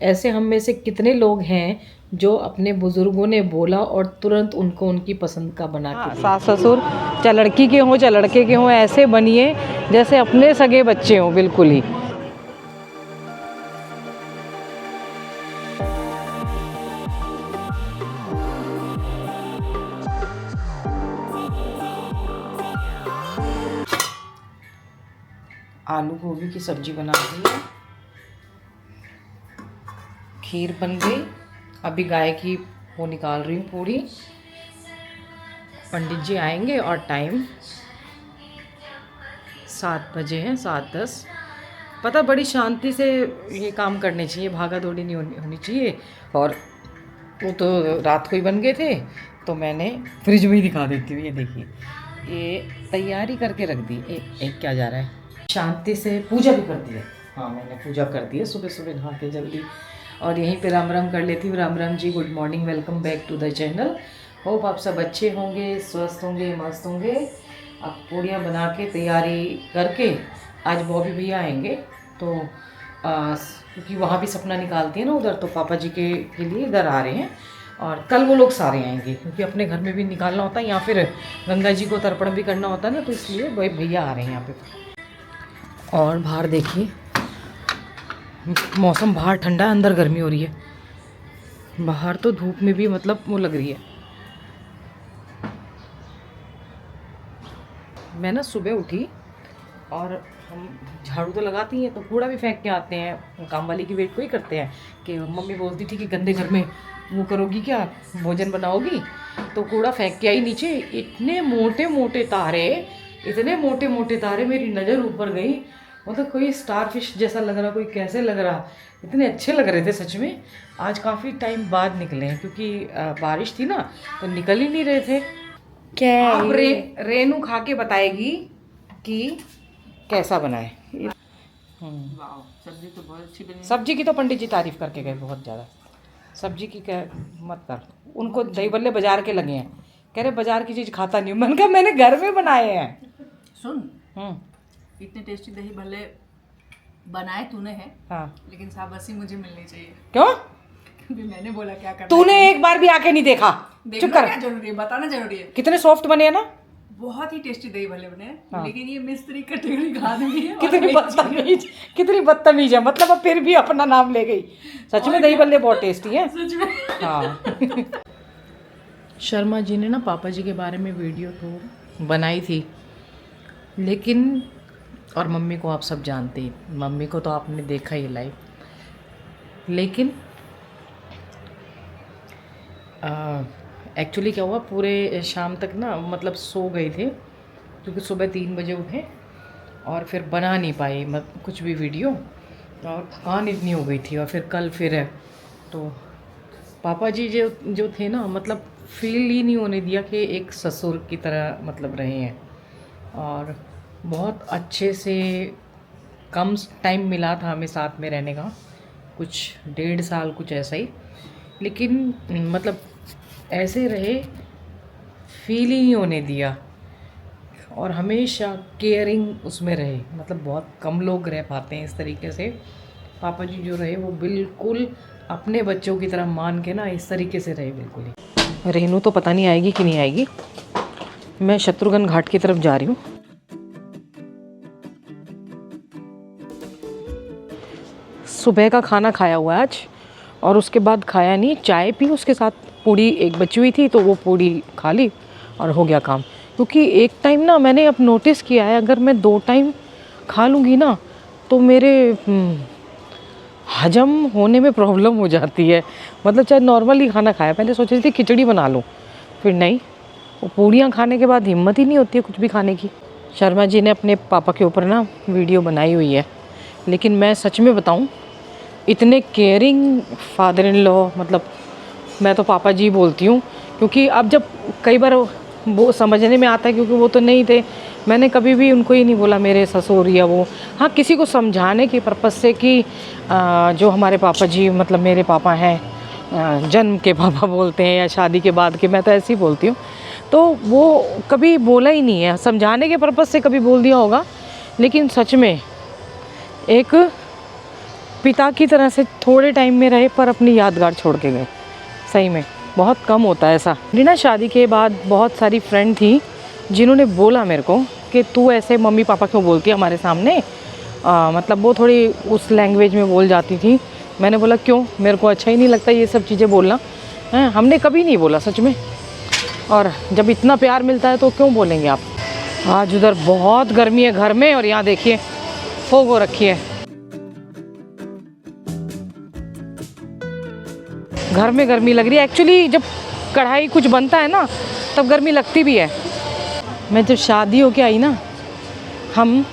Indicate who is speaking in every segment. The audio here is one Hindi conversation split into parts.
Speaker 1: ऐसे हम में से कितने लोग हैं जो अपने बुजुर्गों ने बोला और तुरंत उनको उनकी पसंद का बना के सास ससुर चाहे लड़की के हों चाहे लड़के के हों ऐसे बनिए जैसे अपने सगे बच्चे हों, बिल्कुल ही। आलू गोभी की सब्जी बना दी है, खीर बन गई। अभी गाय की वो निकाल रही हूँ पूरी। पंडित जी आएंगे और टाइम 7 बजे हैं, 7:10। पता बड़ी शांति से ये काम करने चाहिए, भागा दौड़ी नहीं होनी चाहिए। और वो तो रात को ही बन गए थे तो मैंने फ्रिज में ही दिखा देती हूँ। ये देखिए, ये तैयारी करके रख दी। एक क्या जा रहा है, शांति से पूजा भी कर दी है। हाँ, मैंने पूजा कर दी है सुबह सुबह नहा के जल्दी। और यहीं पे राम राम कर लेती हूँ। Ram Ram ji, good morning, welcome back to the channel. Hope आप सब अच्छे होंगे, स्वस्थ होंगे, मस्त होंगे। अब पूड़ियाँ बना के तैयारी करके, आज बॉबी भैया आएंगे तो क्योंकि वहाँ भी सपना निकालती है ना उधर, तो पापा जी के लिए इधर आ रहे हैं। और कल वो लोग सारे आएंगे क्योंकि अपने घर में भी निकालना होता है या फिर गंगा जी को तर्पण भी करना होता है ना, तो इसलिए भाई भैया आ रहे हैं यहाँ पे। और बाहर देखिए, मौसम बाहर ठंडा है, अंदर गर्मी हो रही है। बाहर तो धूप में भी मतलब वो लग रही है। मैं ना सुबह उठी और हम झाड़ू तो लगाती हैं तो कूड़ा भी फेंक के आते हैं। काम वाली की वेट को ही करते हैं कि मम्मी बोलती थी कि गंदे घर में वो करोगी क्या, भोजन बनाओगी, तो कूड़ा फेंक के आई नीचे। इतने मोटे मोटे तारे, इतने मोटे मोटे तारे, मेरी नज़र ऊपर गई। मतलब कोई स्टार फिश जैसा लग रहा, कोई कैसे लग रहा, इतने अच्छे लग रहे थे सच में। आज काफ़ी टाइम बाद निकले हैं क्योंकि बारिश थी ना तो निकल ही नहीं रहे थे। क्या आप रेनू खा के बताएगी कि कैसा बना है।
Speaker 2: सब्जी तो बहुत अच्छी बनी।
Speaker 1: सब्जी की तो पंडित जी तारीफ करके गए बहुत ज़्यादा। सब्जी की क्या मत कर, उनको दही बल्ले बाजार के लगे हैं। कह रहे बाजार की चीज़ खाता नहीं हूँ। मैंने कहा मैंने घर में बनाए हैं।
Speaker 2: सुन, इतने टेस्टी दही भल्ले बनाए तूने हैं।
Speaker 1: हाँ,
Speaker 2: लेकिन शाबाशी मुझे मिलनी चाहिए।
Speaker 1: क्यों?
Speaker 2: क्योंकि मैंने बोला क्या करना।
Speaker 1: तूने एक बार भी आके नहीं देखा। चुप कर।
Speaker 2: क्या जरूरी है, बताना जरूरी है।
Speaker 1: कितने सॉफ्ट बने हैं ना,
Speaker 2: बहुत ही टेस्टी दही भल्ले बने हैं। हाँ। लेकिन ये मिस्त्री कैटेगरी का आदमी है।
Speaker 1: कितनी बदतमीज है, मतलब अब फिर भी अपना नाम ले गई। सच में दही भल्ले बहुत टेस्टी है।
Speaker 2: सच में।
Speaker 1: हाँ। शर्मा जी ने ना पापा जी के बारे में वीडियो तो बनाई थी, लेकिन और मम्मी को आप सब जानते ही, मम्मी को तो आपने देखा ही लाइव। लेकिन एक्चुअली क्या हुआ, पूरे शाम तक ना मतलब सो गए थे क्योंकि सुबह 3 बजे उठे और फिर बना नहीं पाए कुछ भी वीडियो, और थकान इतनी हो गई थी। और फिर कल फिर है तो पापा जी जो थे ना, मतलब फील ही नहीं होने दिया कि एक ससुर की तरह मतलब रहे हैं। और बहुत अच्छे से कम टाइम मिला था हमें साथ में रहने का, कुछ 1.5 साल कुछ ऐसा ही। लेकिन मतलब ऐसे रहे, फील ही नहीं होने दिया और हमेशा केयरिंग उसमें रहे। मतलब बहुत कम लोग रह पाते हैं इस तरीके से। पापा जी जो रहे वो बिल्कुल अपने बच्चों की तरह मान के ना इस तरीके से रहे बिल्कुल ही। रेनू तो पता नहीं आएगी कि नहीं आएगी। मैं शत्रुघ्न घाट की तरफ जा रही हूँ। सुबह का खाना खाया हुआ है आज और उसके बाद खाया नहीं, चाय पी, उसके साथ पूड़ी एक बची हुई थी तो वो पूड़ी खा ली और हो गया काम। क्योंकि एक टाइम ना मैंने अब नोटिस किया है, अगर मैं 2 टाइम खा लूँगी ना तो मेरे हजम होने में प्रॉब्लम हो जाती है। मतलब चाहे नॉर्मली खाना खाया, पहले सोच रही थी खिचड़ी बना लूँ, फिर नहीं, वो पूड़ियाँ खाने के बाद हिम्मत ही नहीं होती है कुछ भी खाने की। शर्मा जी ने अपने पापा के ऊपर ना वीडियो बनाई हुई है, लेकिन मैं सच में बताऊँ, इतने केयरिंग फादर इन लॉ, मतलब मैं तो पापा जी बोलती हूँ। क्योंकि अब जब कई बार वो समझने में आता है, क्योंकि वो तो नहीं थे, मैंने कभी भी उनको ही नहीं बोला मेरे ससुर या वो। हाँ, किसी को समझाने के पर्पज़ से कि जो हमारे पापा जी मतलब मेरे पापा हैं, जन्म के पापा बोलते हैं या शादी के बाद के, मैं तो ऐसे ही बोलती हूँ। तो वो कभी बोला ही नहीं है, समझाने के पर्पज़ से कभी बोल दिया होगा। लेकिन सच में एक पिता की तरह से थोड़े टाइम में रहे पर अपनी यादगार छोड़ के गए। सही में बहुत कम होता है ऐसा। मेरी ना शादी के बाद बहुत सारी फ्रेंड थी जिन्होंने बोला मेरे को कि तू ऐसे मम्मी पापा क्यों बोलती है हमारे सामने, मतलब वो थोड़ी उस लैंग्वेज में बोल जाती थी। मैंने बोला क्यों, मेरे को अच्छा ही नहीं लगता ये सब चीज़ें बोलना है। हमने कभी नहीं बोला सच में, और जब इतना प्यार मिलता है तो क्यों बोलेंगे आप। आज उधर बहुत गर्मी है घर में, और यहाँ देखिए हो रखी है। घर में गर्मी लग रही है। एक्चुअली जब कढ़ाई कुछ बनता है ना तब गर्मी लगती भी है। मैं जब शादी होके आई ना, हम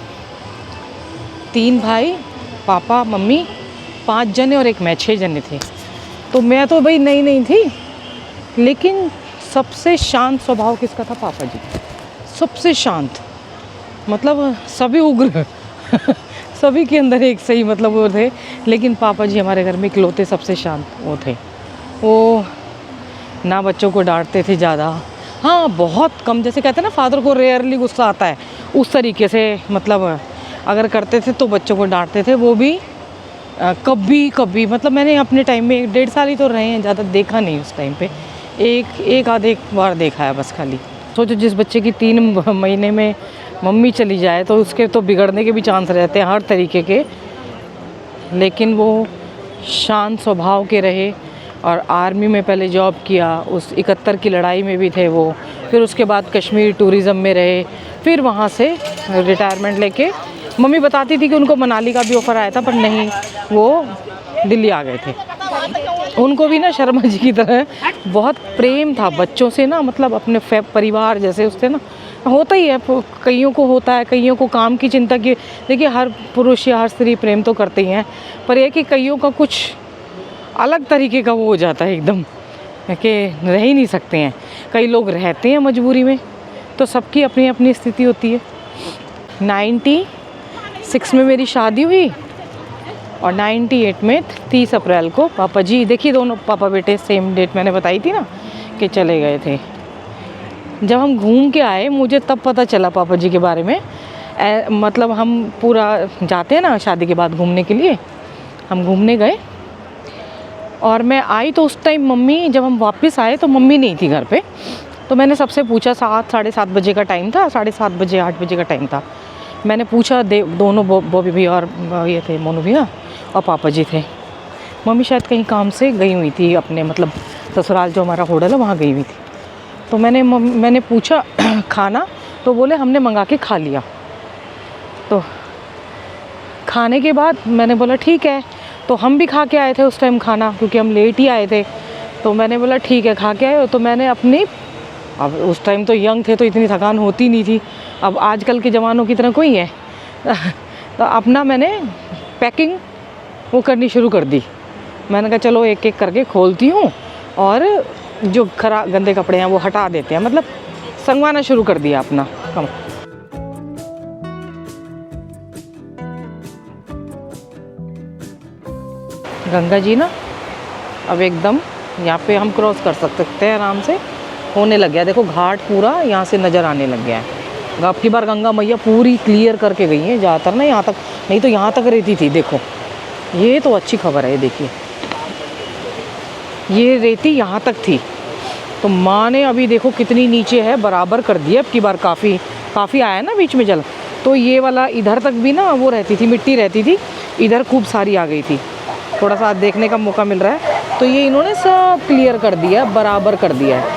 Speaker 1: 3 भाई, पापा मम्मी 5 जने और एक मैं, 6 जने थे। तो मैं तो भाई नई नहीं थी, लेकिन सबसे शांत स्वभाव किसका था? पापा जी। सबसे शांत, मतलब सभी उग्र सभी के अंदर एक सही मतलब वो थे, लेकिन पापा जी हमारे घर में इकलौते सबसे शांत वो थे। वो ना बच्चों को डांटते थे ज़्यादा, हाँ बहुत कम, जैसे कहते हैं ना फादर को रेयरली गुस्सा आता है उस तरीके से, मतलब अगर करते थे तो बच्चों को डांटते थे। वो भी कभी कभी, मतलब मैंने अपने टाइम में 1.5 साल ही तो रहे हैं, ज़्यादा देखा नहीं उस टाइम पे, एक आध बार देखा है बस खाली। सोचो जिस बच्चे की 3 महीने में मम्मी चली जाए तो उसके तो बिगड़ने के भी चांस रहते हैं हर तरीके के, लेकिन वो शांत स्वभाव के रहे। और आर्मी में पहले जॉब किया, उस 71 की लड़ाई में भी थे वो, फिर उसके बाद कश्मीर टूरिज़म में रहे, फिर वहाँ से रिटायरमेंट लेके, मम्मी बताती थी कि उनको मनाली का भी ऑफ़र आया था पर नहीं, वो दिल्ली आ गए थे। उनको भी ना शर्मा जी की तरह बहुत प्रेम था बच्चों से ना, मतलब अपने परिवार जैसे उससे ना, होता ही है, कईयों को होता है, कईयों को काम की चिंता की। देखिए हर पुरुष या हर स्त्री प्रेम तो करते ही हैं, पर यह कि कईयों का कुछ अलग तरीके का वो हो जाता है एकदम कि रह ही नहीं सकते हैं। कई लोग रहते हैं मजबूरी में, तो सबकी अपनी अपनी स्थिति होती है। 96 में मेरी शादी हुई और 98 में 30 अप्रैल को पापा जी, देखिए दोनों पापा बेटे सेम डेट मैंने बताई थी ना कि चले गए थे। जब हम घूम के आए मुझे तब पता चला पापा जी के बारे में। मतलब हम पूरा जाते हैं ना शादी के बाद घूमने के लिए, हम घूमने गए और मैं आई तो उस टाइम मम्मी, जब हम वापस आए तो मम्मी नहीं थी घर पे। तो मैंने सबसे पूछा, 7 साढ़े 7 बजे का टाइम था, 7:30 बजे 8 बजे का टाइम था। मैंने पूछा, दोनों बॉबी भैया और ये थे मोनू भैया और पापा जी थे। मम्मी शायद कहीं काम से गई हुई थी, अपने मतलब ससुराल जो हमारा होटल है वहाँ गई हुई थी। तो मैंने पूछा खाना, तो बोले हमने मंगा के खा लिया। तो खाने के बाद मैंने बोला ठीक है, तो हम भी खा के आए थे उस टाइम खाना, क्योंकि हम लेट ही आए थे। तो मैंने बोला ठीक है खा के आए हो। तो मैंने अपनी, अब उस टाइम तो यंग थे तो इतनी थकान होती नहीं थी, अब आजकल के ज़मानों की तरह कोई है तो अपना मैंने पैकिंग वो करनी शुरू कर दी। मैंने कहा चलो एक एक करके खोलती हूँ और जो गंदे कपड़े हैं वो हटा देते हैं, मतलब संगवाना शुरू कर दिया अपना काम। गंगा जी ना अब एकदम यहाँ पे हम क्रॉस कर सकते हैं आराम से, होने लग गया। देखो घाट पूरा यहाँ से नज़र आने लग गया है। अब की बार गंगा मैया पूरी क्लियर करके गई हैं ज़्यादातर ना, यहाँ तक नहीं तो यहाँ तक रहती थी। देखो ये तो अच्छी खबर है, ये देखिए ये रेती यहाँ तक थी, तो माँ ने अभी देखो कितनी नीचे है, बराबर कर दिया। अब की बार काफ़ी आया ना बीच में जल, तो ये वाला इधर तक भी ना वो रहती थी, मिट्टी रहती थी, इधर खूब सारी आ गई थी। थोड़ा सा देखने का मौका मिल रहा है, तो ये इन्होंने सब क्लियर कर दिया, बराबर कर दिया है।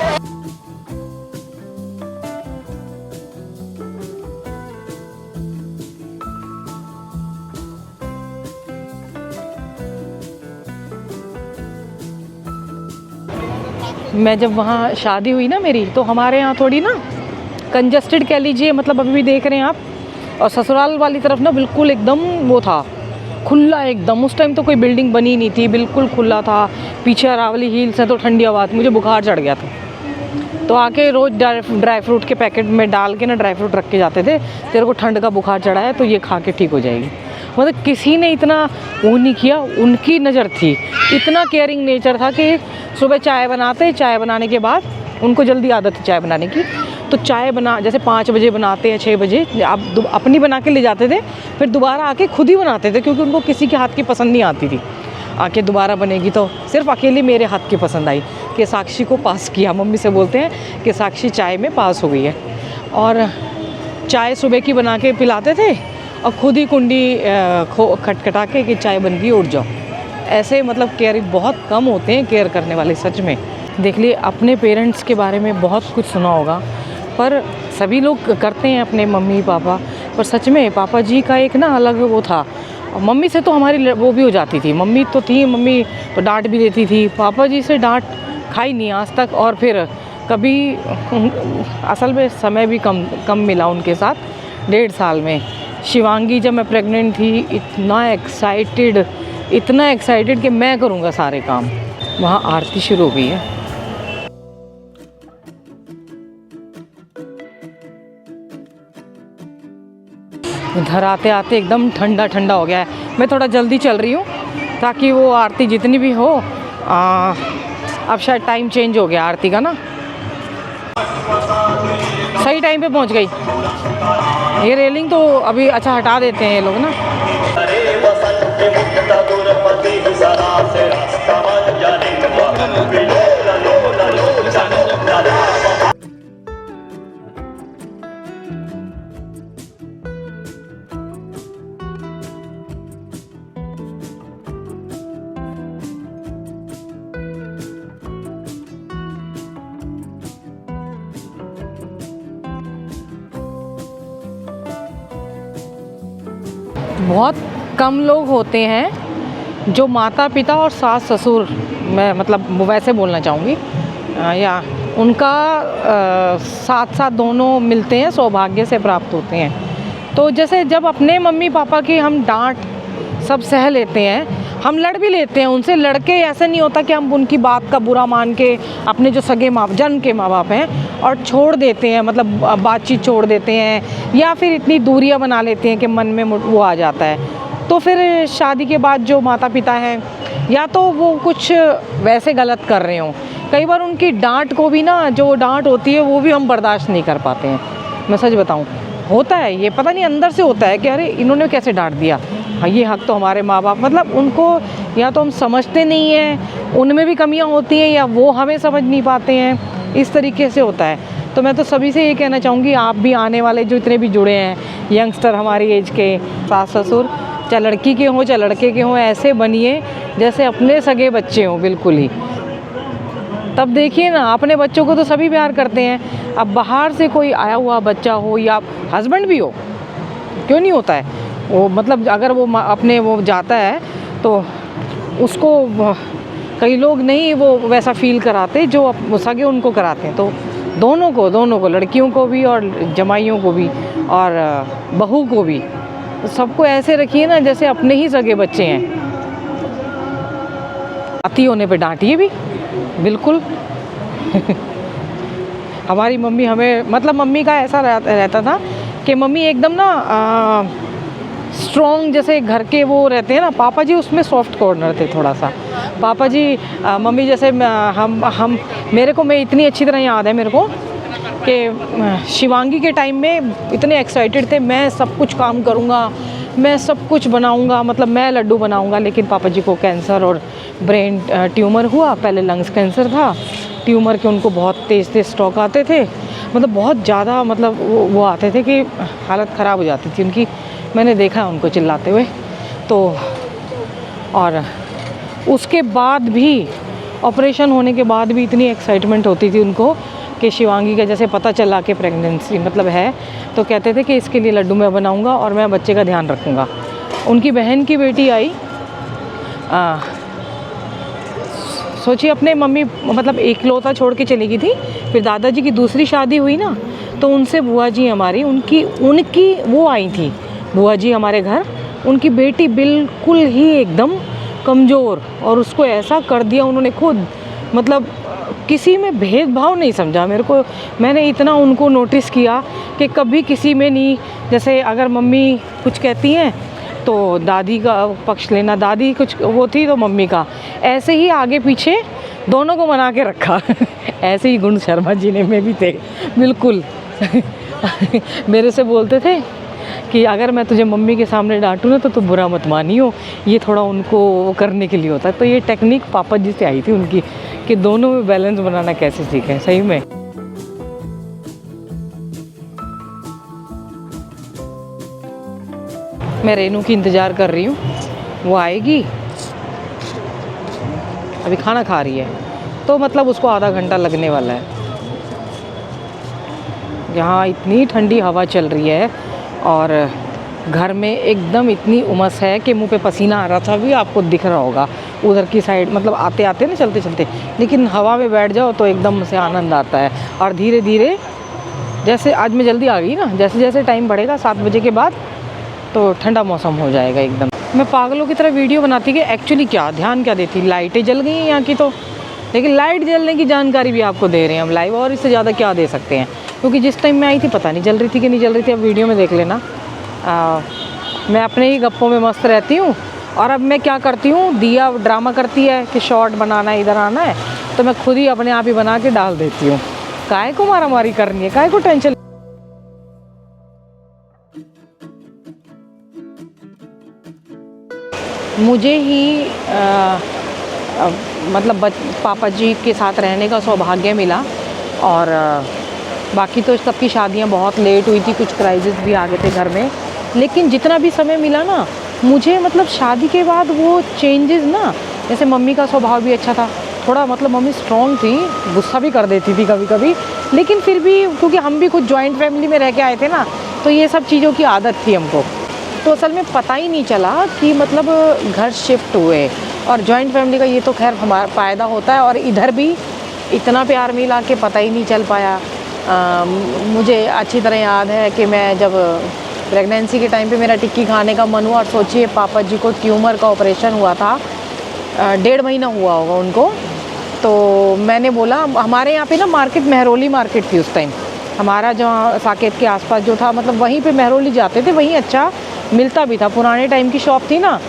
Speaker 1: मैं जब वहाँ शादी हुई ना मेरी, तो हमारे यहाँ थोड़ी ना कंजस्टेड कह लीजिए, मतलब अभी भी देख रहे हैं आप, और ससुराल वाली तरफ ना बिल्कुल एकदम वो था खुला एकदम। उस टाइम तो कोई बिल्डिंग बनी नहीं थी, बिल्कुल खुला था। पीछे अरावली हिल्स है तो ठंडी हवा थी, मुझे बुखार चढ़ गया था। तो आके रोज़ ड्राई फ्रूट के पैकेट में डाल के ना ड्राई फ्रूट रख के जाते थे, तेरे को ठंड का बुखार चढ़ा है तो ये खा के ठीक हो जाएगी। मतलब किसी ने इतना वो नहीं किया, उनकी नज़र थी, इतना केयरिंग नेचर था कि सुबह चाय बनाते, चाय बनाने के बाद उनको जल्दी आदत थी चाय बनाने की, तो चाय बना जैसे 5 बजे बनाते हैं 6 बजे, आप अपनी बना के ले जाते थे, फिर दोबारा आके खुद ही बनाते थे, क्योंकि उनको किसी के हाथ की पसंद नहीं आती थी। आके दोबारा बनेगी तो सिर्फ अकेले मेरे हाथ की पसंद आई कि साक्षी को पास किया। मम्मी से बोलते हैं कि साक्षी चाय में पास हो गई है। और चाय सुबह की बना के पिलाते थे और खुद ही कुंडी खटखटा के कि चाय बन गई, उठ जाओ। ऐसे मतलब केयर बहुत कम होते हैं केयर करने वाले, सच में। देख लिए अपने पेरेंट्स के बारे में बहुत कुछ सुना होगा, पर सभी लोग करते हैं अपने मम्मी पापा, पर सच में पापा जी का एक ना अलग वो था। और मम्मी से तो हमारी वो भी हो जाती थी, मम्मी तो थी, मम्मी तो डांट भी देती थी, पापा जी से डांट खाई नहीं आज तक। और फिर कभी असल में समय भी कम मिला उनके साथ, 1.5 साल में। शिवांगी जब मैं प्रेग्नेंट थी, इतना एक्साइटेड कि मैं करूँगा सारे काम। वहाँ आरती शुरू हो गई है। इधर आते आते एकदम ठंडा ठंडा हो गया है। मैं थोड़ा जल्दी चल रही हूँ ताकि वो आरती जितनी भी हो, अब शायद टाइम चेंज हो गया आरती का ना। सही टाइम पे पहुँच गई। ये रेलिंग तो अभी अच्छा हटा देते हैं ये लोग ना। बहुत कम लोग होते हैं जो माता पिता और सास ससुर, मैं मतलब वैसे बोलना चाहूँगी, या उनका साथ साथ दोनों मिलते हैं, सौभाग्य से प्राप्त होते हैं। तो जैसे जब अपने मम्मी पापा की हम डांट सब सह लेते हैं, हम लड़ भी लेते हैं उनसे, लड़के ऐसे नहीं होता कि हम उनकी बात का बुरा मान के अपने जो सगे जन्म के माँ बाप हैं और छोड़ देते हैं, मतलब बातचीत छोड़ देते हैं, या फिर इतनी दूरियां बना लेते हैं कि मन में वो आ जाता है। तो फिर शादी के बाद जो माता पिता हैं, या तो वो कुछ वैसे गलत कर रहे हों, कई बार उनकी डांट को भी ना, जो डांट होती है वो भी हम बर्दाश्त नहीं कर पाते हैं। मैं सच बताऊँ, होता है ये, पता नहीं अंदर से होता है कि अरे इन्होंने कैसे डांट दिया, ये हक तो हमारे माँ बाप, मतलब उनको या तो हम समझते नहीं हैं, उनमें भी कमियां होती हैं, या वो हमें समझ नहीं पाते हैं, इस तरीके से होता है। तो मैं तो सभी से ये कहना चाहूँगी, आप भी आने वाले जो इतने भी जुड़े हैं यंगस्टर हमारी एज के, सास ससुर चाहे लड़की के हों चाहे लड़के के हों, ऐसे बनिए जैसे अपने सगे बच्चे हों, बिल्कुल ही। तब देखिए ना, अपने बच्चों को तो सभी प्यार करते हैं, अब बाहर से कोई आया हुआ बच्चा हो या हस्बैंड भी हो, क्यों नहीं होता है वो, मतलब अगर वो अपने वो जाता है तो उसको कई लोग नहीं वो वैसा फील कराते जो सगे उनको कराते हैं। तो दोनों को लड़कियों को भी और जमाइयों को भी और बहू को भी, सबको ऐसे रखिए ना जैसे अपने ही सगे बच्चे हैं। अति होने पे डांटिए भी, बिल्कुल। हमारी मम्मी हमें, मतलब मम्मी का ऐसा रहता था कि मम्मी एकदम ना स्ट्रॉन्ग, जैसे घर के वो रहते हैं ना, पापा जी उसमें सॉफ्ट कॉर्नर थे थोड़ा सा। पापा जी मम्मी जैसे हम मेरे को, मैं इतनी अच्छी तरह याद है मेरे को कि शिवांगी के टाइम में इतने एक्साइटेड थे, मैं सब कुछ काम करूँगा, मैं सब कुछ बनाऊँगा, मतलब मैं लड्डू बनाऊँगा। लेकिन पापा जी को कैंसर और ब्रेन ट्यूमर हुआ, पहले लंग्स कैंसर था, ट्यूमर के उनको बहुत तेज़ स्ट्रोक आते थे, मतलब बहुत ज़्यादा, मतलब वो आते थे कि हालत ख़राब हो जाती थी उनकी। मैंने देखा उनको चिल्लाते हुए। तो और उसके बाद भी, ऑपरेशन होने के बाद भी इतनी एक्साइटमेंट होती थी उनको कि शिवांगी का जैसे पता चला कि प्रेगनेंसी मतलब है, तो कहते थे कि इसके लिए लड्डू मैं बनाऊंगा और मैं बच्चे का ध्यान रखूंगा। उनकी बहन की बेटी आई, सोचिए अपने मम्मी मतलब इकलौता छोड़ के चली गई थी। फिर दादाजी की दूसरी शादी हुई ना, तो उनसे बुआ जी हमारी, उनकी वो आई थी बुआ जी हमारे घर। उनकी बेटी बिल्कुल ही एकदम कमज़ोर, और उसको ऐसा कर दिया उन्होंने खुद, मतलब किसी में भेदभाव नहीं समझा मेरे को। मैंने इतना उनको नोटिस किया कि कभी किसी में नहीं, जैसे अगर मम्मी कुछ कहती हैं तो दादी का पक्ष लेना, दादी कुछ वो थी तो मम्मी का, ऐसे ही आगे पीछे दोनों को मना के रखा। ऐसे ही गुण शर्मा जी ने में भी थे बिल्कुल। मेरे से बोलते थे कि अगर मैं तुझे मम्मी के सामने डांटूँ ना तो तू बुरा मत मानियो, ये थोड़ा उनको वो करने के लिए होता है। तो ये टेक्निक पापा जी से आई थी उनकी कि दोनों में बैलेंस बनाना कैसे सीखें सही में। मैं रेनू की इंतज़ार कर रही हूँ, वो आएगी, अभी खाना खा रही है तो मतलब उसको आधा घंटा लगने वाला है। यहाँ इतनी ठंडी हवा चल रही है और घर में एकदम इतनी उमस है कि मुंह पे पसीना आ रहा था, भी आपको दिख रहा होगा उधर की साइड, मतलब आते आते ना चलते चलते, लेकिन हवा में बैठ जाओ तो एकदम से आनंद आता है। और धीरे धीरे जैसे आज मैं जल्दी आ गई ना, जैसे जैसे टाइम बढ़ेगा 7 बजे के बाद तो ठंडा मौसम हो जाएगा एकदम। मैं पागलों की तरह वीडियो बनाती कि एक्चुअली क्या ध्यान क्या देती, लाइटें जल गई हैं यहाँ की तो, लेकिन लाइट जलने की जानकारी भी आपको दे रहे हैं हम लाइव, और इससे ज़्यादा क्या दे सकते हैं, क्योंकि जिस टाइम मैं आई थी पता नहीं जल रही थी कि नहीं जल रही थी। अब वीडियो में देख लेना। मैं अपने ही गप्पों में मस्त रहती हूँ। और अब मैं क्या करती हूँ, दिया ड्रामा करती है कि शॉर्ट बनाना है, इधर आना है, तो मैं खुद ही अपने आप ही बना के डाल देती हूँ। काहे को मारामारी करनी है, काहे को टेंशन। मुझे ही मतलब पापा जी के साथ रहने का सौभाग्य मिला, और बाकी तो सबकी शादियां बहुत लेट हुई थी, कुछ क्राइसिस भी आ गए थे घर में, लेकिन जितना भी समय मिला ना मुझे, मतलब शादी के बाद वो चेंजेस ना, जैसे मम्मी का स्वभाव भी अच्छा था थोड़ा, मतलब मम्मी स्ट्रॉन्ग थी, गुस्सा भी कर देती थी कभी कभी, लेकिन फिर भी क्योंकि हम भी कुछ जॉइंट फैमिली में रह के आए थे ना, तो ये सब चीज़ों की आदत थी हमको, तो असल में पता ही नहीं चला कि मतलब घर शिफ्ट हुए। और जॉइंट फैमिली का ये तो खैर हमारा फ़ायदा होता है, और इधर भी इतना प्यार मिला कि पता ही नहीं चल पाया। मुझे अच्छी तरह याद है कि मैं जब प्रेगनेंसी के टाइम पे मेरा टिक्की खाने का मन हुआ, और सोचिए पापा जी को ट्यूमर का ऑपरेशन हुआ था, 1.5 महीना हुआ होगा उनको, तो मैंने बोला, हमारे यहाँ पे ना मार्केट महरौली मार्केट थी उस टाइम, हमारा जहाँ साकेत के आसपास जो था, मतलब वहीं पे महरौली जाते थे, वहीं अच्छा मिलता भी था, पुराने टाइम की शॉप थी ना।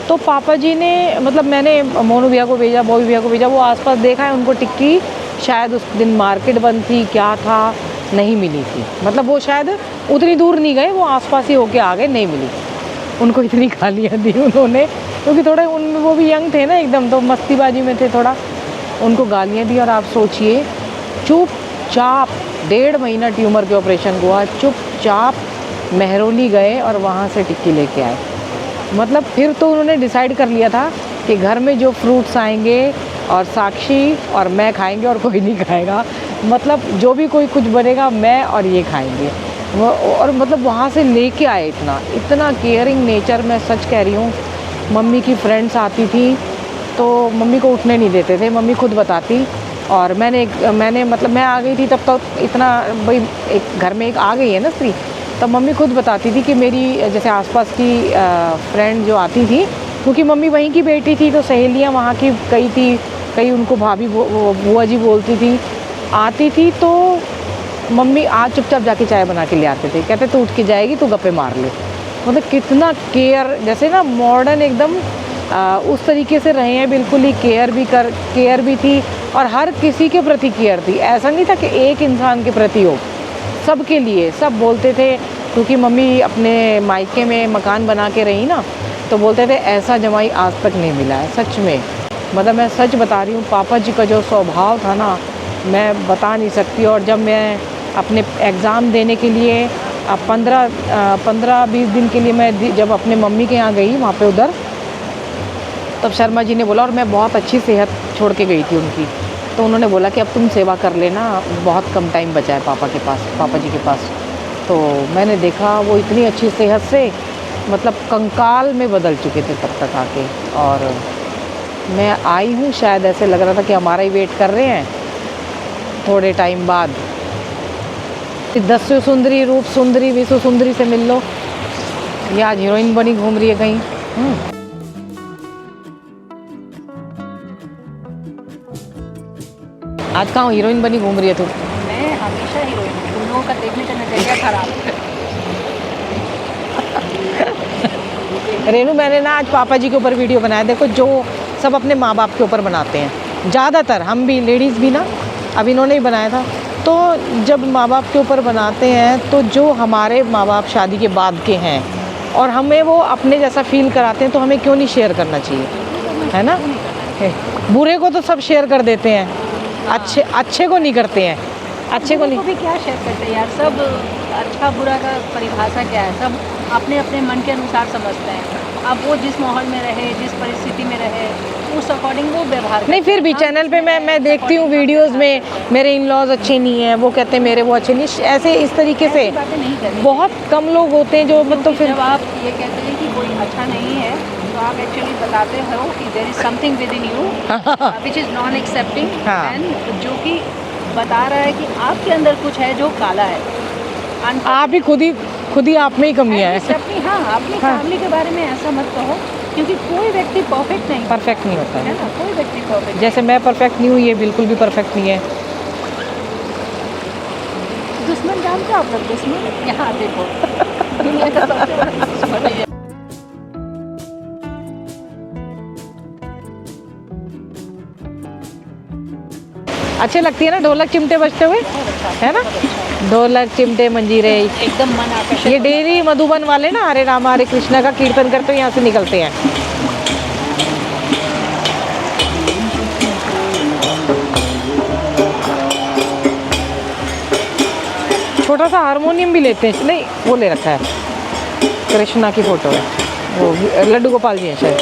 Speaker 1: तो पापा जी ने, मतलब मैंने मोनू भैया को भेजा, बॉबी भैया को भेजा, वो आसपास देखा है, उनको टिक्की शायद उस दिन मार्केट बंद थी, क्या था, नहीं मिली थी, मतलब वो शायद उतनी दूर नहीं गए, वो आसपास ही होके आ गए, नहीं मिली। उनको इतनी गालियाँ दी उन्होंने, क्योंकि थोड़े उनमें वो भी यंग थे ना एकदम, तो मस्तीबाजी में थे थोड़ा, उनको गालियाँ दी। और आप सोचिए चुपचाप 1.5 महीना ट्यूमर के ऑपरेशन हुआ, चुपचाप महरौली गए और वहाँ से टिक्की लेके आए। मतलब फिर तो उन्होंने डिसाइड कर लिया था कि घर में जो फ्रूट्स आएंगे और साक्षी और मैं खाएंगे और कोई नहीं खाएगा, मतलब जो भी कोई कुछ बनेगा मैं और ये खाएंगे। और मतलब वहाँ से लेके आए इतना केयरिंग नेचर, मैं सच कह रही हूँ। मम्मी की फ्रेंड्स आती थी तो मम्मी को उठने नहीं देते थे, मम्मी खुद बताती। और मैंने मतलब मैं आ गई थी तब तो इतना, भाई एक घर में एक आ गई है ना स्त्री, तब मम्मी खुद बताती थी कि मेरी जैसे आसपास की फ्रेंड जो आती थी, क्योंकि मम्मी वहीं की बेटी थी तो सहेलियां वहाँ की कई थी, कई उनको भाभी बुआ जी बोलती थी, आती थी तो मम्मी आज चुपचाप जाके चाय बना के ले आते थे, कहते तू उठ के जाएगी, तू गप्पे मार ले। मतलब कितना केयर, जैसे ना मॉडर्न एकदम उस तरीके से रहे हैं, बिल्कुल ही केयर भी थी, और हर किसी के प्रति केयर थी। ऐसा नहीं था कि एक इंसान के प्रति हो, सबके लिए सब बोलते थे। क्योंकि मम्मी अपने मायके में मकान बना के रही ना, तो बोलते थे ऐसा जमाई आज तक नहीं मिला है, सच में। मतलब मैं सच बता रही हूँ, पापा जी का जो स्वभाव था ना, मैं बता नहीं सकती। और जब मैं अपने एग्ज़ाम देने के लिए 15-20 दिन के लिए मैं जब अपने मम्मी के यहाँ गई वहाँ पे उधर, तब शर्मा जी ने बोला, और मैं बहुत अच्छी सेहत छोड़ के गई थी उनकी, तो उन्होंने बोला कि अब तुम सेवा कर लेना, बहुत कम टाइम बचा है पापा जी के पास। तो मैंने देखा वो इतनी अच्छी सेहत से, मतलब कंकाल में बदल चुके थे तब तक आके। और मैं आई हूँ, शायद ऐसे लग रहा था कि हमारा ही वेट कर रहे हैं थोड़े टाइम बाद। 10 सुंदरी रूप सुंदरी विश्व सुंदरी से मिल लो, ये आज हीरोइन बनी घूम रही है कहीं। आज कहाँ हीरोइन बनी घूम रही है तू?
Speaker 2: मैं हमेशा हीरोइन, तुम लोगों का देखने का नजरिया खराब है।
Speaker 1: रेनू, मैंने ना आज पापा जी के ऊपर वीडियो बनाया, देखो जो सब अपने माँ बाप के ऊपर बनाते हैं, ज़्यादातर हम भी लेडीज़ भी ना, अब इन्होंने ही बनाया था। तो जब माँ बाप के ऊपर बनाते हैं तो जो हमारे माँ बाप शादी के बाद के हैं और हमें वो अपने जैसा फील कराते हैं, तो हमें क्यों नहीं शेयर करना चाहिए, है ना। बुरे को तो सब शेयर कर देते हैं, अच्छे को नहीं करते हैं, अच्छे को नहीं।
Speaker 2: भी क्या शेयर करते हैं यार, सब अच्छा बुरा का परिभाषा क्या है, सब अपने अपने मन के अनुसार समझते हैं। अब वो जिस माहौल में रहे, जिस परिस्थिति में रहे, उस अकॉर्डिंग वो व्यवहार
Speaker 1: नहीं, फिर भी चैनल पे मैं देखती हूँ वीडियोस में, मेरे इन लॉज अच्छे नहीं हैं, वो कहते हैं मेरे वो अच्छे नहीं, ऐसे इस तरीके से
Speaker 2: बातें नहीं करते।
Speaker 1: बहुत कम लोग होते हैं जो मतलब फिर
Speaker 2: जब आप ये कहते हैं कि कोई अच्छा नहीं है, तो आप एक्चुअली बताते हो कि there is something within you which is non accepting,
Speaker 1: हाँ।
Speaker 2: एंड जो कि बता रहा है कि आपके अंदर कुछ है जो काला है।
Speaker 1: आप ही खुद ही आप में ही कमियाँ हैं।
Speaker 2: अपनी अपनी फैमिली के बारे में ऐसा मत कहो, क्योंकि कोई व्यक्ति परफेक्ट नहीं
Speaker 1: परफेक्ट नहीं होता
Speaker 2: है
Speaker 1: है
Speaker 2: ना, कोई व्यक्ति परफेक्ट।
Speaker 1: जैसे मैं परफेक्ट नहीं हूँ, ये बिल्कुल भी परफेक्ट नहीं है।
Speaker 2: दुश्मन जानते हो आप लोग, दुश्मन यहाँ देखो दुनिया का सबसे बड़ा दुश्मन है।
Speaker 1: अच्छे लगती है ना ढोलक चिमटे बजते हुए, है ना, ढोलक चिमटे मंजीरे।
Speaker 2: एकदम मन आकर्षित।
Speaker 1: ये डेली मधुबन वाले ना हरे राम हरे कृष्णा का कीर्तन करते हुए यहाँ से निकलते हैं। छोटा सा हारमोनियम भी लेते हैं, नहीं वो ले रखा है, कृष्णा की फोटो है, वो लड्डू गोपाल जी हैं शायद।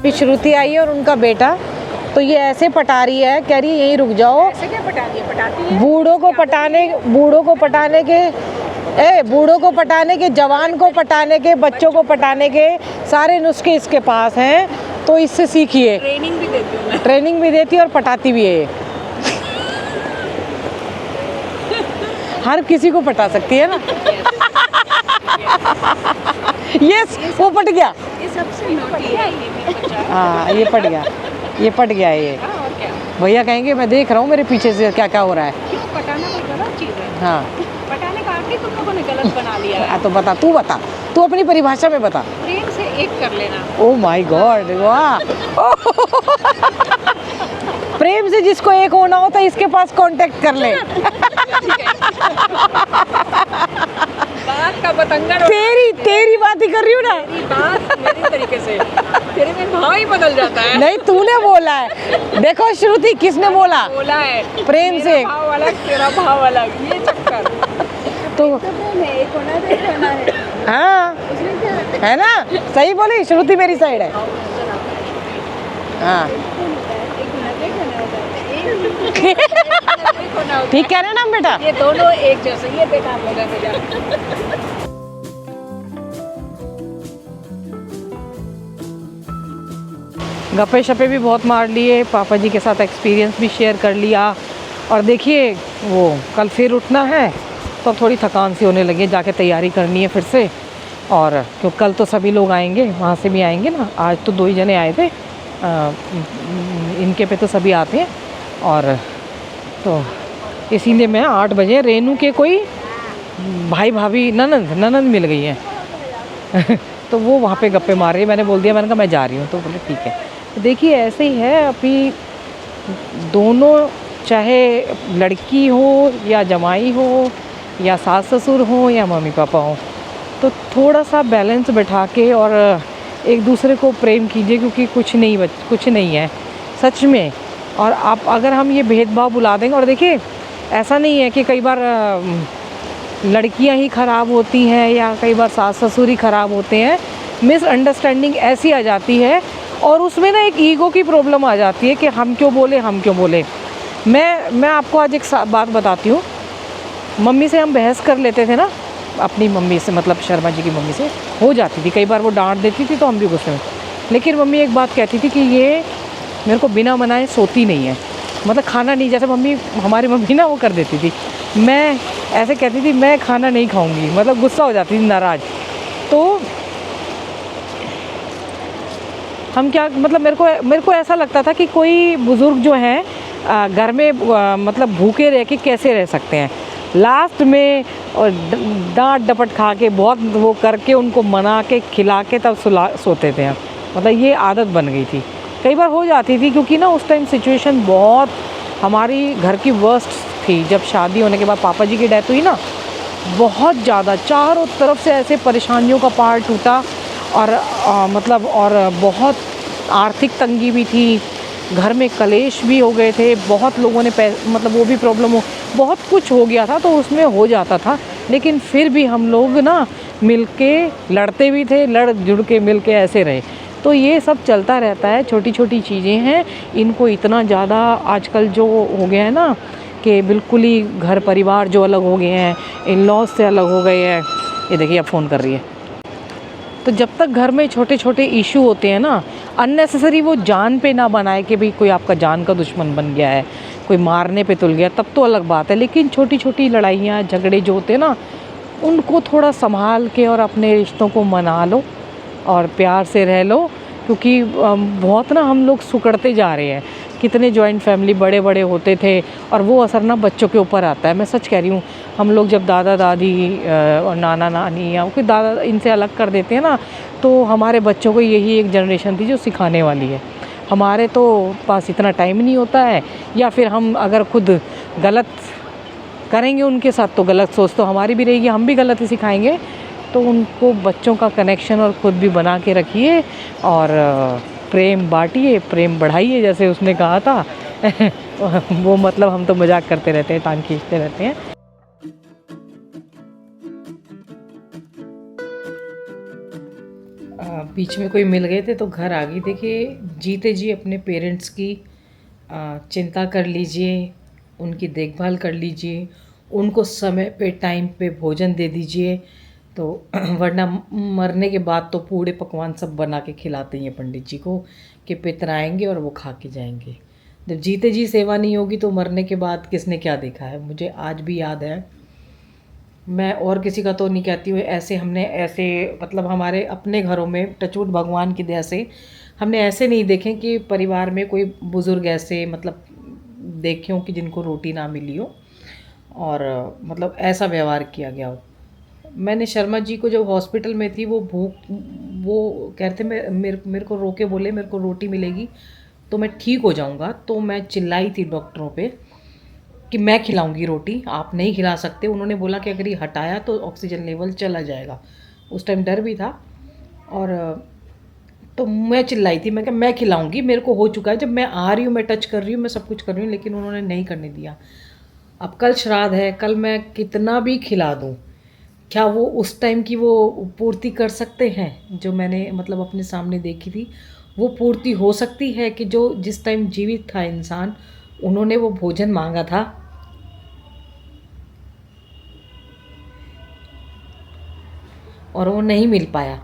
Speaker 1: श्रुति आई है और उनका बेटा, तो ये ऐसे पटा रही है, कह रही है यहीं रुक जाओ।
Speaker 2: ऐसे क्या पटाती है?
Speaker 1: बूढ़ों को पटाने के, जवान को पटाने के, बच्चों को पटाने के सारे नुस्खे इसके पास हैं, तो इससे सीखिए।
Speaker 2: ट्रेनिंग भी देती हूँ मैं।
Speaker 1: ट्रेनिंग भी देती है और पटाती भी है। हर किसी को पटा सकती है ना। यस, वो पट गया।
Speaker 2: ये सबसे नोटी है ये मेरा बच्चा।
Speaker 1: हाँ, ये पट गया है ये।
Speaker 2: और क्या,
Speaker 1: भैया कहेंगे मैं देख रहा हूँ मेरे पीछे से क्या क्या हो रहा है।
Speaker 2: क्यों पटाना कोई गलत चीज़ है?
Speaker 1: हाँ,
Speaker 2: पटाने का आगे तुम लोगों ने गलत बना लिया है।
Speaker 1: तो बता, तू अपनी परिभाषा में बता।
Speaker 2: प्रेम से एक कर लेना।
Speaker 1: ओह माय गॉड, वाह। प्रेम से जिसको एक होना होता है इसके पास कांटेक्ट कर ले।
Speaker 2: बात का बतंगड़।
Speaker 1: तेरी बात ही कर रही हूँ ना।
Speaker 2: मेरी बात मेरे तरीके से, तेरे में भाव ही बदल जाता है।
Speaker 1: नहीं, तूने बोला है। देखो श्रुति, किसने बोला
Speaker 2: है
Speaker 1: प्रेम से?
Speaker 2: मेरा भाव अलग, तेरा भाव अलग, ये चक्कर।
Speaker 1: तो
Speaker 2: एक होना है।
Speaker 1: हाँ, है ना, सही बोली श्रुति, मेरी साइड है। हाँ, ठीक कह रहे ना बेटा।
Speaker 2: ये दोनों एक जैसे, ये बेकार लगा मुझे।
Speaker 1: गप्पे शप्पे भी बहुत मार लिए, पापा जी के साथ एक्सपीरियंस भी शेयर कर लिया। और देखिए वो कल फिर उठना है, तो थोड़ी थकान सी होने लगी, जाके तैयारी करनी है फिर से। और क्यों कल तो सभी लोग आएंगे, वहाँ से भी आएंगे ना, आज तो 2 ही जने आए थे, इनके पे तो सभी आते हैं। और तो इसीलिए मैं 8 बजे, रेनू के कोई भाई भाभी ननंद मिल गई हैं। तो वो वहाँ पे गप्पे मार रही है। मैंने बोल दिया, मैंने कहा मैं जा रही हूँ, तो बोले ठीक है। तो देखिए ऐसे ही है अभी, दोनों चाहे लड़की हो या जमाई हो या सास ससुर हो या मम्मी पापा हो, तो थोड़ा सा बैलेंस बैठा के और एक दूसरे को प्रेम कीजिए, क्योंकि कुछ नहीं है सच में। और आप अगर हम ये भेदभाव बुला देंगे, और देखिए ऐसा नहीं है कि कई बार लड़कियां ही ख़राब होती हैं या कई बार सास ससुर ही ख़राब होते हैं, मिसअंडरस्टैंडिंग ऐसी आ जाती है और उसमें ना एक ईगो की प्रॉब्लम आ जाती है कि हम क्यों बोले। मैं आपको आज एक बात बताती हूँ। मम्मी से हम बहस कर लेते थे ना, अपनी मम्मी से, मतलब शर्मा जी की मम्मी से हो जाती थी, कई बार वो डांट देती थी तो हम भी गुस्से में। लेकिन मम्मी एक बात कहती थी कि ये मेरे को बिना मनाए सोती नहीं है, मतलब खाना नहीं, जैसे हमारी मम्मी ना वो कर देती थी, मैं ऐसे कहती थी मैं खाना नहीं खाऊंगी, मतलब गुस्सा हो जाती थी, नाराज़। तो हम क्या, मतलब मेरे को ऐसा लगता था कि कोई बुज़ुर्ग जो हैं घर में मतलब भूखे रह के कैसे रह सकते हैं। लास्ट में और डांट डपट खा के बहुत वो करके उनको मना के खिला के तब सोते थे हम। मतलब ये आदत बन गई थी, कई बार हो जाती थी क्योंकि ना उस टाइम सिचुएशन बहुत हमारी घर की वर्स्ट थी। जब शादी होने के बाद पापा जी की डेथ हुई ना, बहुत ज़्यादा चारों तरफ से ऐसे परेशानियों का पहाड़ टूटा और मतलब और बहुत आर्थिक तंगी भी थी, घर में कलेश भी हो गए थे, बहुत लोगों ने मतलब वो भी प्रॉब्लम हो, बहुत कुछ हो गया था तो उसमें हो जाता था। लेकिन फिर भी हम लोग ना मिलके लड़ते भी थे, लड़ जुड़ के मिल के ऐसे रहे। तो ये सब चलता रहता है, छोटी छोटी चीज़ें हैं, इनको इतना ज़्यादा आजकल जो हो गया है ना कि बिल्कुल ही घर परिवार जो अलग हो गए हैं, इन लॉज से अलग हो गए हैं। ये देखिए अब फ़ोन कर रही है। तो जब तक घर में छोटे छोटे इशू होते हैं ना, अननेसेसरी वो जान पे ना बनाए कि भाई कोई आपका जान का दुश्मन बन गया है, कोई मारने पे तुल गया, तब तो अलग बात है। लेकिन छोटी छोटी लड़ाइयाँ झगड़े जो होते हैं ना, उनको थोड़ा संभाल के और अपने रिश्तों को मना लो और प्यार से रह लो। क्योंकि बहुत ना हम लोग सिकुड़ते जा रहे हैं। कितने जॉइंट फैमिली बड़े बड़े होते थे और वो असर ना बच्चों के ऊपर आता है। मैं सच कह रही हूँ, हम लोग जब दादा दादी और नाना नानी या कोई दादा इनसे अलग कर देते हैं ना, तो हमारे बच्चों को यही एक जनरेशन थी जो सिखाने वाली है। हमारे तो पास इतना टाइम नहीं होता है, या फिर हम अगर खुद गलत करेंगे उनके साथ तो गलत सोच तो हमारी भी रहेगी, हम भी गलत ही सिखाएंगे। तो उनको बच्चों का कनेक्शन और ख़ुद भी बना के रखिए और प्रेम बांटिए, प्रेम बढ़ाइए, जैसे उसने कहा था वो मतलब हम तो मजाक करते रहते हैं, टांग खींचते रहते हैं। बीच में कोई मिल गए थे तो घर आ गई। देखिए, जीते जी अपने पेरेंट्स की चिंता कर लीजिए, उनकी देखभाल कर लीजिए, उनको समय पे टाइम पे भोजन दे दीजिए। तो वरना मरने के बाद तो पूरे पकवान सब बना के खिलाते हैं पंडित जी को कि पितराएंगे और वो खा के जाएंगे। जब जीते जी सेवा नहीं होगी तो मरने के बाद किसने क्या देखा है। मुझे आज भी याद है, मैं और किसी का तो नहीं कहती हूँ, ऐसे हमने ऐसे मतलब हमारे अपने घरों में टचवुड भगवान की दया से हमने ऐसे नहीं देखे कि परिवार में कोई बुज़ुर्ग ऐसे मतलब देखे हों कि जिनको रोटी ना मिली हो और मतलब ऐसा व्यवहार किया गया हो। मैंने शर्मा जी को जब हॉस्पिटल में थी, वो कहते मेरे को रोके बोले मेरे को रोटी मिलेगी तो मैं ठीक हो जाऊंगा। तो मैं चिल्लाई थी डॉक्टरों पे कि मैं खिलाऊंगी रोटी, आप नहीं खिला सकते। उन्होंने बोला कि अगर ये हटाया तो ऑक्सीजन लेवल चला जाएगा। उस टाइम डर भी था और तो मैं चिल्लाई थी, मैं क्या मैं खिलाऊंगी, मेरे को हो चुका है, जब मैं आ रही हूँ मैं टच कर रही हूँ, मैं सब कुछ कर रही हूँ, लेकिन उन्होंने नहीं करने दिया। अब कल श्राद्ध है, कल मैं कितना भी खिला दूँ, क्या वो उस टाइम की वो पूर्ति कर सकते हैं जो मैंने मतलब अपने सामने देखी थी। वो पूर्ति हो सकती है कि जो जिस टाइम जीवित था इंसान, उन्होंने वो भोजन मांगा था और वो नहीं मिल पाया।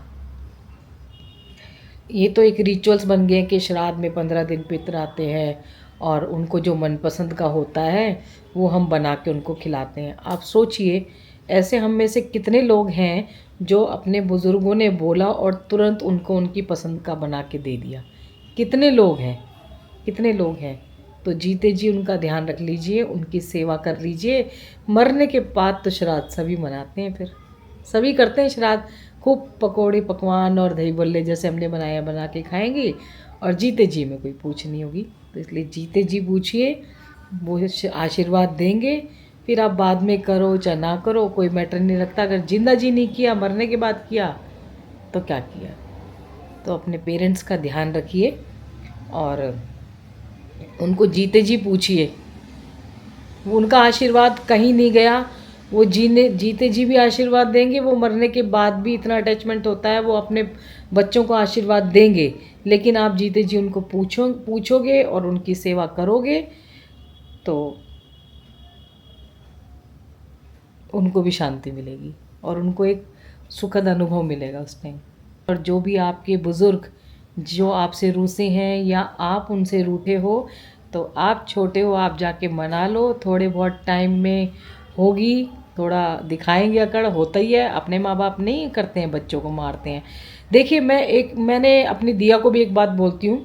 Speaker 1: ये तो एक रिचुअल्स बन गए कि श्राद्ध में 15 दिन पितर आते हैं और उनको जो मनपसंद का होता है वो हम बना के उनको खिलाते हैं। आप सोचिए, ऐसे हम में से कितने लोग हैं जो अपने बुज़ुर्गों ने बोला और तुरंत उनको उनकी पसंद का बना के दे दिया। कितने लोग हैं, कितने लोग हैं। तो जीते जी उनका ध्यान रख लीजिए, उनकी सेवा कर लीजिए। मरने के बाद तो श्राद्ध सभी मनाते हैं, फिर सभी करते हैं श्राद्ध। खूब पकोड़े पकवान और दही बल्ले जैसे हमने बनाया बना के खाएंगे और जीते जी में कोई पूछ नहीं होगी। तो इसलिए जीते जी पूछिए, वो आशीर्वाद देंगे। फिर आप बाद में करो चाहे ना करो, कोई मैटर नहीं रखता। अगर जिंदा जी नहीं किया, मरने के बाद किया तो क्या किया। तो अपने पेरेंट्स का ध्यान रखिए और उनको जीते जी पूछिए। उनका आशीर्वाद कहीं नहीं गया, वो जीते जी भी आशीर्वाद देंगे, वो मरने के बाद भी इतना अटैचमेंट होता है, वो अपने बच्चों को आशीर्वाद देंगे। लेकिन आप जीते जी उनको पूछोगे और उनकी सेवा करोगे तो उनको भी शांति मिलेगी और उनको एक सुखद अनुभव मिलेगा उस टाइम। और जो भी आपके बुज़ुर्ग जो आपसे रूठे हैं या आप उनसे रूठे हो, तो आप छोटे हो, आप जाके मना लो। थोड़े बहुत टाइम में होगी, थोड़ा दिखाएंगे अकड़, होता ही है। अपने माँ बाप नहीं करते हैं, बच्चों को मारते हैं। देखिए, मैंने अपनी दिया को भी एक बात बोलती हूँ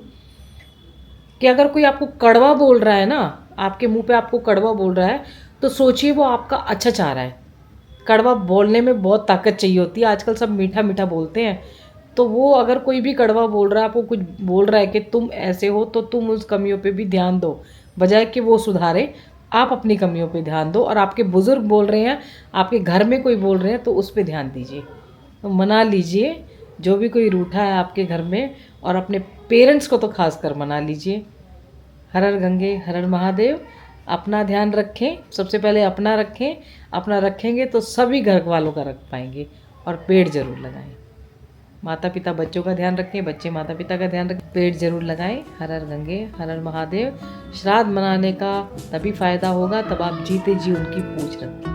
Speaker 1: कि अगर कोई आपको कड़वा बोल रहा है ना, आपके मुंह पे आपको कड़वा बोल रहा है तो सोचिए वो आपका अच्छा चाह रहा है। कड़वा बोलने में बहुत ताकत चाहिए होती है, आजकल सब मीठा मीठा बोलते हैं। तो वो अगर कोई भी कड़वा बोल रहा है, आपको कुछ बोल रहा है कि तुम ऐसे हो, तो तुम उस कमियों पे भी ध्यान दो, बजाय कि वो सुधारे आप अपनी कमियों पे ध्यान दो। और आपके बुज़ुर्ग बोल रहे हैं, आपके घर में कोई बोल रहे हैं, तो उस पर ध्यान दीजिए। तो मना लीजिए जो भी कोई रूठा है आपके घर में, और अपने पेरेंट्स को तो खास कर मना लीजिए। हर हर गंगे हर हर महादेव। अपना ध्यान रखें, सबसे पहले अपना रखें। अपना रखेंगे तो सभी घर वालों का रख पाएंगे। और पेड़ ज़रूर लगाएं। माता पिता बच्चों का ध्यान रखें, बच्चे माता पिता का ध्यान रखें। पेड़ ज़रूर लगाएं। हर हर गंगे हर हर महादेव। श्राद्ध मनाने का तभी फ़ायदा होगा तब आप जीते जी उनकी पूछ रखें।